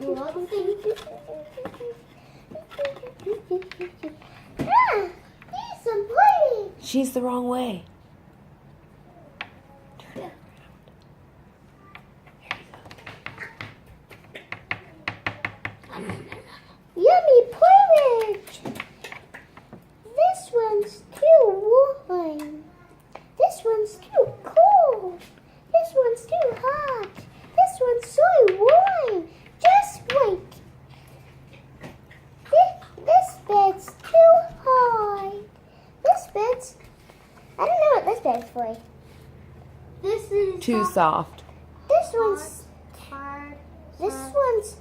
He's some pretty. She's the wrong way. Yummy porridge. This one's too warm. This one's too cold. This one's too hot. This one's so warm. Just wait. This bed's too hard. This bed's... I don't know what this bed's for. This is... Too soft. This one's... Hard. This one's...